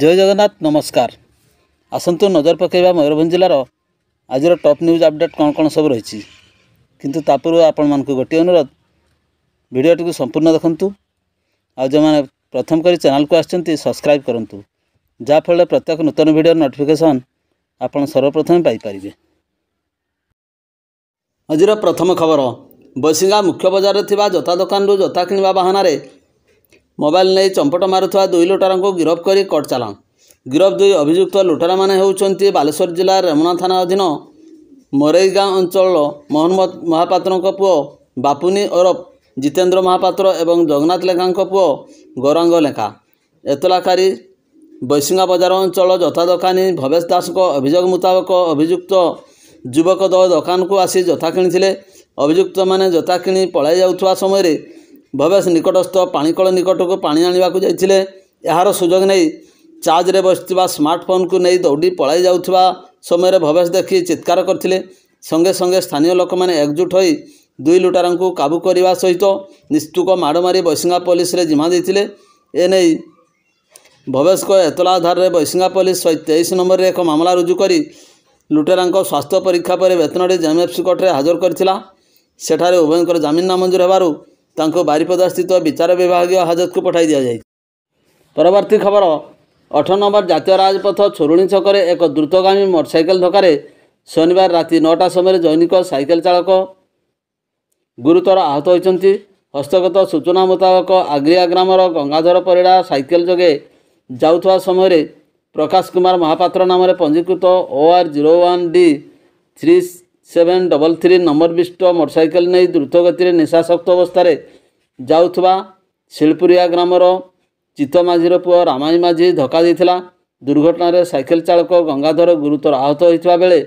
जय जगन्नाथ नमस्कार। आसतु नजर पकेबा मयूरभंज जिलार आज टॉप न्यूज अपडेट कौन कौन सब रही किंतु तापूर्व आपण मानक गोटे अनुरोध वीडियोटी को संपूर्ण देखंतु आ जो मैंने प्रथम करी चैनल को आछंती सब्सक्राइब करंतु जाफल प्रत्येक नूतन वीडियो नोटिफिकेशन आपण सर्वप्रथम पाई परिबे। आजिर प्रथम खबर बसिंगा मुख्य बजार थिबा जोता दुकान रु जोता किनिबा बहाना रे मोबाइल नहीं चंपट मारुवा दुई लुटारा को गिरफ्त कर कोर्ट चालाण। गिरफ्त दुई अभियुक्त लुटारा माने होउचंती बालेश्वर जिला रेमुणा थाना अधीन मोरईगाँ अंचल मोहम्मद महापात्र पुओ बापुनी ओरफ जितेंद्र महापात्र एवं जगन्नाथ लेखा पुओ गौरांग लेखा। एतलाकारी बैसिंगा बजार अंचल जोता दोकानी भवेश दास को अभियोग मुताबक अभियुक्त युवक दल दुकान को आसी जोता किनी। अभियुक्त माने जोता किनी पलाई जाउथवा समय भवेश निकटस्थ पाणीकल निकट को पानी आने को जाइए। यार सुजोग नहीं चार्ज रे बसता स्मार्टफोन को नहीं दौड़ी पलाई जाउथवा समय भवेश देखी चित्कार करथिले। संगे संगे स्थानीय लोक मैंने एकजुट हो दुई लुटारा को काबू करने सहित निस्तुक माड़ मारी बैसिंगा पुलिस रे जिम्मा देथिले। एने भवेश को एतला आधार रे बैसिंगा पुलिस 23 नंबर रे एक मामला रुजु करी लुटेरा स्वास्थ्य परीक्षा पर बेतनडी जेएमएफसी कोर्ट रे हाजर करथिला। सेठारे उभयंकर जमीन नामंजूर हेबारु तांको बारिपदा स्थित विचार विभाग हाजत को पठाई दिया जाए। परवर्ती खबर 8 नंबर जातीय राजपथ छोरुणी छक एक द्रुतगामी मोटरसाइकेल धक्का शनिवार राति 9टा समय जैनिक साइकेल चालक गुरुतर आहत होती। हस्तगत सूचना मुताबक आग्रिया ग्रामर गंगाधर परिड़ा साइकेल जोगे जाउथवा समय प्रकाश कुमार महापात्र नाम पंजीकृत OR01D 3733 नंबर विशिष्ट मोटरसाइकेल नहीं द्रुत गति निशाशक्त अवस्था जाउथवा शिलपुरिया ग्रामर चित्त माझीर पुओ रामाई माझी धक्का देथिला। दुर्घटना साइकेल चालक गंगाधर गुरुतर आहत होइथिबा बेले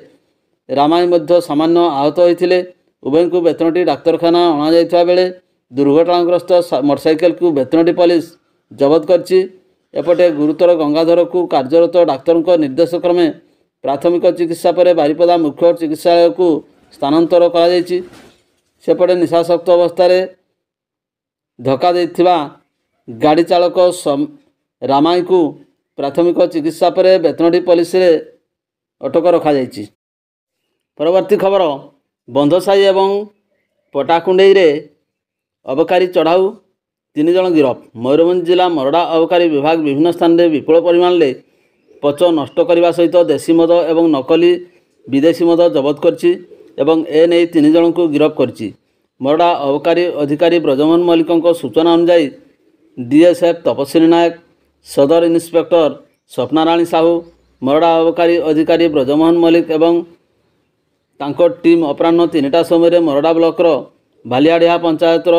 रामाई मध्य सामान्य आहत होइथिले। उभय को बेतनटी डाक्तरखाना अणा जाइथिबा बेले दुर्घटनाग्रस्त मोटरसाइकेल को बेतनटी पुलिस जबत करछि। एपटे गुरुतर गंगाधर को कार्यरत डाक्तर निर्देश क्रमे प्राथमिक चिकित्सा पर बारिपदा मुख्य चिकित्सालय को स्थानांतर करा जायछि। सेपटे निशाशक्त अवस्था धक्का देथिबा गाड़ी चालक रामाई को प्राथमिक चिकित्सा पर बेतनटी पुलिस रे अटक रखा जायछि। परवर्ती खबर बंधसाई एवं पटाकुंडई रे अबकारी चढ़ाऊ 3 जन गिरफ। मयूरभंज जिला मरड़ा अबकारी विभाग विभिन्न स्थान में विपुल परिमाण में पच नष्ट करने सहित देशी मद एवं नकली विदेशी मद जबत करछि एवं एने 3 जन को गिरफ्त करछि। मरड़ा अबकारी अधिकारी ब्रजमोहन मल्लिक सूचना अनुसार DSF तपस्विनी नायक, सदर इन्स्पेक्टर स्वप्नाराणी साहू, मरड़ा अबकारी अधिकारी ब्रजमोहन मल्लिक एवं तांको टीम अपराह्न 3टा समय मरड़ा ब्लॉकर भालियाडिहा पंचायतर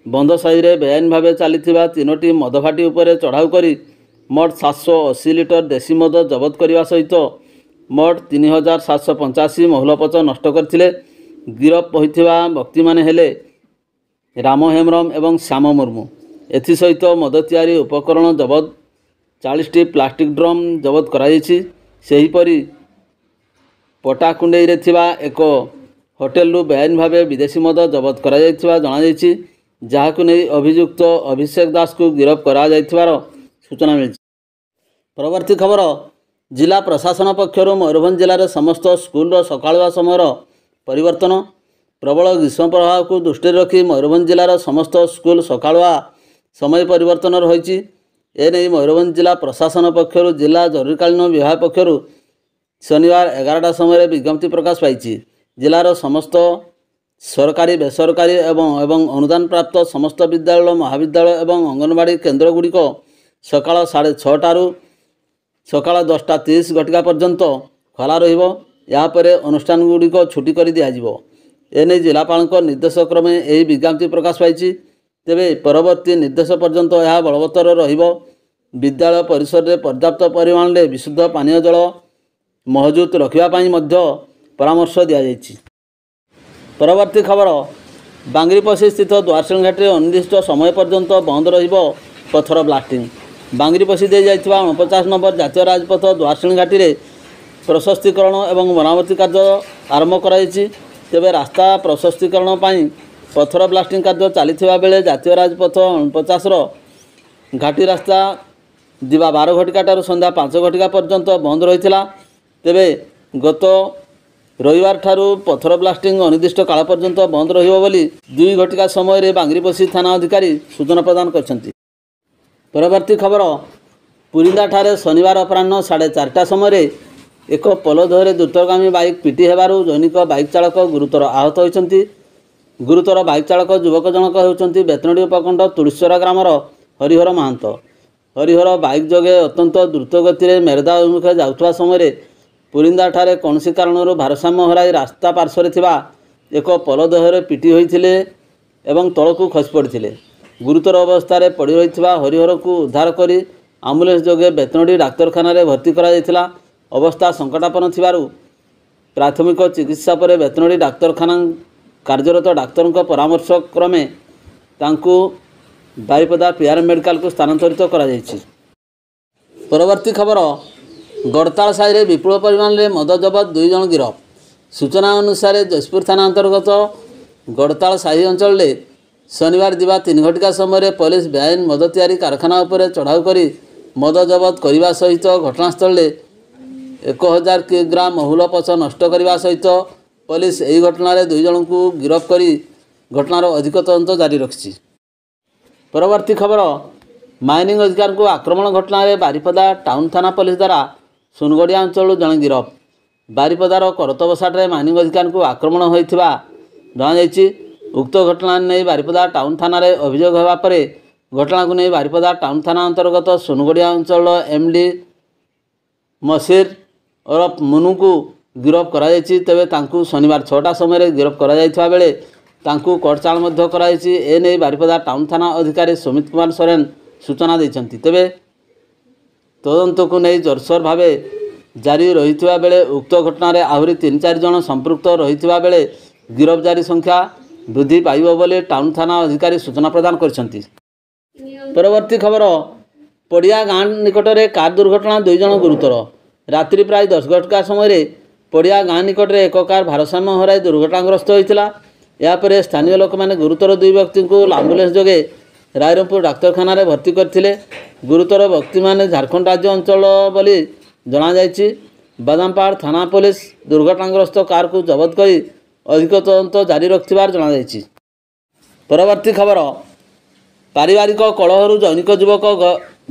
बंधसाई रे बेआईन भाव चली 3टी मदभाटी उपरे चढ़ाऊ करी मोट 780 लिटर देशी मद जबत करने सहित मोट 3785 महुलपच नष्ट करथिले। गिरफ होइथिबा व्यक्ति माने हेले राम हेम्रम एवं श्याम मुर्मू। एथि सहित मद तैयारी उपकरण जबत 40टी प्लास्टिक ड्रम जबत कराइछि। सेहीपरि पटाकुंडई रे थिबा एक होटेल रु बेआईन भाव विदेशी मद जबत करा जायथिबा जणा जायछि। जहाकु नै अभियुक्त अभिषेक दास को गिरफ्त करा जायथिबार सूचना मिली। परवर्ती खबर जिला प्रशासन पक्षर मयूरभंज जिले में समस्त स्कूल सकाळुआ समय परिवर्तन। प्रबल ग्रीष्म प्रभाव को दृष्टि रखी मयूरभंज जिलार समस्त स्कूल सकाळुआ समय परिवर्तन रही। एने मयूरभंज जिला प्रशासन पक्षर जिला जरूरीकालीन विभाग पक्षर शनिवार 11टा समय विज्ञप्ति प्रकाश पाई। जिलार समस्त सरकारी बेसरकारी एवं अनुदान प्राप्त समस्त विद्यालय महाविद्यालय एवं अंगनवाड़ी केन्द्रगुड़िक सकाळ 6:30 सकाळ 10:30 घटिका पर्यंत खोला रहिबो। यापर अनुष्ठान गुड़िक छुट्टी कर दिज्व। एने जिलापाल निर्देश क्रमे यही विज्ञप्ति प्रकाश पाई। तेबे परवर्ती निर्देश पर्यंत यह बलवत्तर रहिबो। विद्यालय परिसर में पर्याप्त परिमाण में विशुद्ध पानीय जल महजूद रखापी परामर्श दि जाइछि। परवर्ती खबर बांगरीपसी स्थित द्वारसिंह घाटी अनिर्दिष्ट समय पर्यंत बंद रहिबो पत्थर ब्लास्टिंग। बांगरीपसी दे जाइथिबा 49 नंबर जातीय राजपथ द्वारसिंह घाटी रे प्रशस्तीकरण एवं मरामती कार्य आरंभ कराइछि। तेबे रास्ता प्रशस्तीकरण पाई पत्थर ब्लास्टिंग कार्य चली बेले जातीय राजपथ 49 घाटी रास्ता ଦିବା 12 ଘଟିକା ଠାରୁ ସନ୍ଧ୍ୟା 5 ଘଟିକା ପର୍ଯ୍ୟନ୍ତ ବନ୍ଦ ରହିଥିଲା। ତେବେ ଗତ ରବିବାର ଠାରୁ ପଥର ବ୍ଲାଷ୍ଟିଂ ଅନିର୍ଦ୍ଦିଷ୍ଟ କାଳ ପର୍ଯ୍ୟନ୍ତ ବନ୍ଦ ରହିବ ବୋଲି 2 ଘଟିକା ସମୟରେ ବାଙ୍ଗିରିପୋଷି ଥାନା ଅଧିକାରୀ ସୂଚନା ପ୍ରଦାନ କରିଛନ୍ତି। ପରବର୍ତ୍ତୀ ଖବର, ପୁରିନ୍ଦାଠାରେ ଶନିବାର ଅପରାହ୍ନ 4:30 ସମୟରେ ଏକ ପୋଲ ଦେହରେ ଦ୍ରୁତଗାମୀ ବାଇକ୍ ପିଟି ହେବାରୁ ଜନୈକ ବାଇକ୍ ଚାଳକ ଗୁରୁତର ଆହତ ହୋଇଛନ୍ତି। ଗୁରୁତର ବାଇକ୍ ଚାଳକ ଯୁବକ ଜଣକ ହେଉଛନ୍ତି ବେତନଡ଼ି ଉପଖଣ୍ଡ ତୁଳସୀଚରା ଗ୍ରାମର ହରିହର ମହାନ୍ତ। ହରିହର ବାଇକ୍ ଯୋଗେ ଅତ୍ୟନ୍ତ ଦ୍ରୁତ ଗତିରେ ମେରଦା ଅଭିମୁଖେ ଯାଉଥିବା ସମୟରେ ପୁରିନ୍ଦାଠାରେ କୌଣସି କାରଣରୁ ଭାରସାମ୍ୟ ହରାଇ ରାସ୍ତା ପାର୍ଶ୍ୱରେ ଥିବା ଏକ ପୋଲ ଦେହରେ ପିଟି ହୋଇଥିଲେ ଏବଂ ତଳକୁ ଖସି ପଡ଼ିଥିଲେ। ଗୁରୁତର ଅବସ୍ଥାରେ ପଡ଼ି ରହିଥିବା ହରିହରକୁ ଉଦ୍ଧାର କରି ଆମ୍ବୁଲାନ୍ସ ଯୋଗେ ବେତନଡ଼ି ଡାକ୍ତରଖାନାରେ ଭର୍ତ୍ତି କରାଯାଇଥିଲା। ଅବସ୍ଥା ସଙ୍କଟାପନ୍ନ ଥିବାରୁ ପ୍ରାଥମିକ ଚିକିତ୍ସା ପରେ ବେତନଡ଼ି ଡାକ୍ତରଖାନା କାର୍ଯ୍ୟରତ ଡାକ୍ତରଙ୍କ ପରାମର୍ଶ କ୍ରମେ ତାଙ୍କୁ ବାରିପଦା ପିଆର ମେଡ଼ିକାଲକୁ ସ୍ଥାନାନ୍ତରିତ କରାଯାଇଛି। ପରବର୍ତ୍ତୀ ଖବର, ଗଡ଼ତାଳ ସାହିରେ ବିପୁଳ ପରିମାଣରେ ମଦ ଜବତ, 2 ଜଣ ଗିରଫ। ସୂଚନା ଅନୁସାରେ ଜୟପୁର ଥାନା ଅନ୍ତର୍ଗତ ଗଡ଼ତାଳ ସାହି ଅଞ୍ଚଳରେ ଶନିବାର ଦିବା 3 ଘଟିକା ସମୟରେ ପୋଲିସ ବେଆଇନ ମଦ ତିଆରି କାରଖାନା ଉପରେ ଚଢ଼ାଉ କରି ମଦ ଜବତ କରିବା ସହିତ ଘଟଣାସ୍ଥଳରେ 1000 କିଗ୍ରା ମହୁଲ ପଚ ନଷ୍ଟ କରିବା ସହିତ ପୋଲିସ ଏହି ଘଟଣାରେ 2 ଜଣଙ୍କୁ ଗିରଫ କରି ଘଟଣାର ଅଧିକ ତଦନ୍ତ ଜାରି ରଖିଛି। ପରବର୍ତ୍ତୀ ଖବର, ମାଇନିଂ ଅଧିକାରୀଙ୍କୁ ଆକ୍ରମଣ ଘଟଣାରେ ବାରିପଦା ଟାଉନ ଥାନା ପୋଲିସ ଦ୍ୱାରା ସୁନଗଡ଼ିଆ ଅଞ୍ଚଳରୁ ଜଣେ ଗିରଫ। ବାରିପଦାର କରତବସାଠାରେ ମାଇନିଂ ଅଧିକାରୀଙ୍କୁ ଆକ୍ରମଣ ହୋଇଥିବା ଜଣାଯାଇଛି। ଉକ୍ତ ଘଟଣା ନେଇ ବାରିପଦା ଟାଉନ ଥାନାରେ ଅଭିଯୋଗ ହେବା ପରେ ଘଟଣାକୁ ନେଇ ବାରିପଦା ଟାଉନ ଥାନା ଅନ୍ତର୍ଗତ ସୁନଗଡ଼ିଆ ଅଞ୍ଚଳର MD ମସିର ଓରଫ ମୁନୁଙ୍କୁ ଗିରଫ କରାଯାଇଛି। ତେବେ ତାଙ୍କୁ ଶନିବାର 6ଟା ସମୟରେ ଗିରଫ କରାଯାଇଥିବା ବେଳେ ତାଙ୍କୁ କୋର୍ଟ ଚାଲାଣ ମଧ୍ୟ କରାଯାଇଛି। ଏନେଇ ବାରିପଦା ଟାଉନ ଥାନା ଅଧିକାରୀ ସୁମିତ କୁମାର ସୋରେନ ସୂଚନା ଦେଇଛନ୍ତି। ତେବେ ତଦନ୍ତକୁ ନେଇ ଜୋରସୋର ଭାବେ ଜାରି ରହିଥିବା ବେଳେ ଉକ୍ତ ଘଟଣାରେ ଆହୁରି 3-4 ଜଣ ସମ୍ପୃକ୍ତ ରହିଥିବା ବେଳେ ଗିରଫ ଜାରି ସଂଖ୍ୟା ବୃଦ୍ଧି ପାଇବ ବୋଲି ଟାଉନ ଥାନା ଅଧିକାରୀ ସୂଚନା ପ୍ରଦାନ କରିଛନ୍ତି। ପରବର୍ତ୍ତୀ ଖବର, ପଡ଼ିଆ ଗାଁ ନିକଟରେ କାର ଦୁର୍ଘଟଣା, 2 ଜଣ ଗୁରୁତର। ରାତ୍ରି ପ୍ରାୟ 10 ଘଟିକା ସମୟରେ ପଡ଼ିଆ ଗାଁ ନିକଟରେ ଏକ କାର ଭାରସାମ୍ୟ ହରାଇ ଦୁର୍ଘଟଣାଗ୍ରସ୍ତ ହୋଇଥିଲା। ଏହାପରେ ସ୍ଥାନୀୟ ଲୋକମାନେ ଗୁରୁତର 2 ବ୍ୟକ୍ତିଙ୍କୁ ଆମ୍ବୁଲାନ୍ସ ଯୋଗେ ରାଇରଙ୍ଗପୁର ଡାକ୍ତରଖାନାରେ ଭର୍ତ୍ତି କରିଥିଲେ। ଗୁରୁତର ବ୍ୟକ୍ତିମାନେ ଝାଡ଼ଖଣ୍ଡ ରାଜ୍ୟ ଅଞ୍ଚଳ ବୋଲି ଜଣାଯାଇଛି। ବାଦାମପାହାଡ଼ ଥାନା ପୋଲିସ ଦୁର୍ଘଟଣାଗ୍ରସ୍ତ କାରକୁ ଜବତ କରି ଅଧିକ ତଦନ୍ତ ଜାରି ରଖିଥିବାର ଜଣାଯାଇଛି। ପରବର୍ତ୍ତୀ ଖବର, ପାରିବାରିକ କଳହରୁ ଜନୈକ ଯୁବକ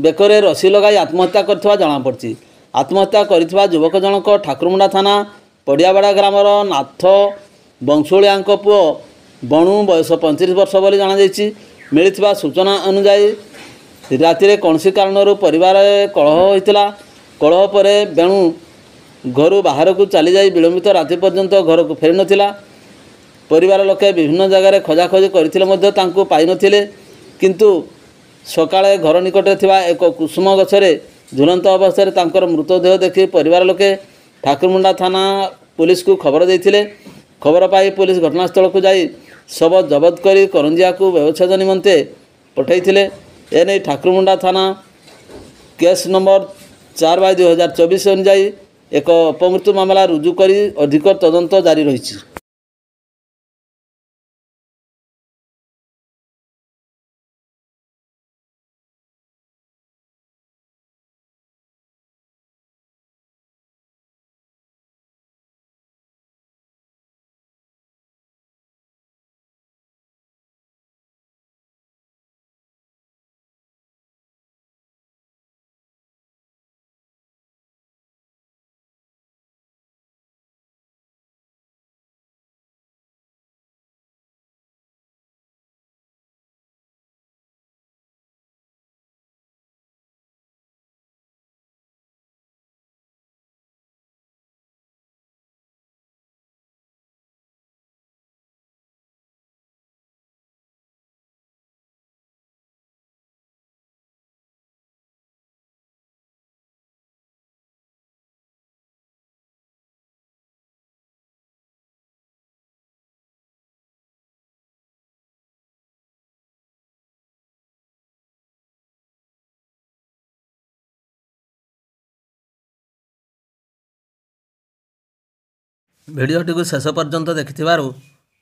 ବେକରେ ରଶି ଲଗାଇ ଆତ୍ମହତ୍ୟା କରିଥିବା ଜଣାପଡ଼ିଛି। ଆତ୍ମହତ୍ୟା କରିଥିବା ଯୁବକ ଜଣକ ଠାକୁରମୁଣ୍ଡା ଥାନା ପଡ଼ିଆବାଡ଼ା ଗ୍ରାମର ନାଥ ବଂଶୁଳିଆଙ୍କ ପୁଅ ବଣୁ, ବୟସ 35 ବର୍ଷ ବୋଲି ଜଣାଯାଇଛି। ମିଳିଥିବା ସୂଚନା ଅନୁଯାୟୀ ରାତିରେ କୌଣସି କାରଣରୁ ପରିବାରରେ କଳହ ହୋଇଥିଲା। କଳହ ପରେ ବେଣୁ ଘରୁ ବାହାରକୁ ଚାଲିଯାଇ ବିଳମ୍ବିତ ରାତି ପର୍ଯ୍ୟନ୍ତ ଘରକୁ ଫେରିନଥିଲା। ପରିବାର ଲୋକେ ବିଭିନ୍ନ ଜାଗାରେ ଖୋଜାଖୋଜି କରିଥିଲେ ମଧ୍ୟ ତାଙ୍କୁ ପାଇନଥିଲେ। କିନ୍ତୁ ସକାଳେ ଘର ନିକଟରେ ଥିବା ଏକ କୁସୁମ ଗଛରେ ଝୁଲନ୍ତ ଅବସ୍ଥାରେ ତାଙ୍କର ମୃତଦେହ ଦେଖି ପରିବାର ଲୋକେ ଠାକୁରମୁଣ୍ଡା ଥାନା ପୁଲିସକୁ ଖବର ଦେଇଥିଲେ। ଖବର ପାଇ ପୁଲିସ ଘଟଣାସ୍ଥଳକୁ ଯାଇ ଶବ ଜବତ କରି କରଞ୍ଜିଆକୁ ବ୍ୟବଚ୍ଛେଦ ନିମନ୍ତେ ପଠାଇଥିଲେ। ଏନେଇ ଠାକୁରମୁଣ୍ଡା ଥାନା କେସ୍ ନମ୍ବର 4/2024 ଅନୁଯାୟୀ ଏକ ଅପମୃତ୍ୟୁ ମାମଲା ରୁଜୁ କରି ଅଧିକ ତଦନ୍ତ ଜାରି ରହିଛି। ଭିଡ଼ିଓଟିକୁ ଶେଷ ପର୍ଯ୍ୟନ୍ତ ଦେଖିଥିବାରୁ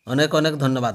ଅନେକ ଅନେକ ଧନ୍ୟବାଦ।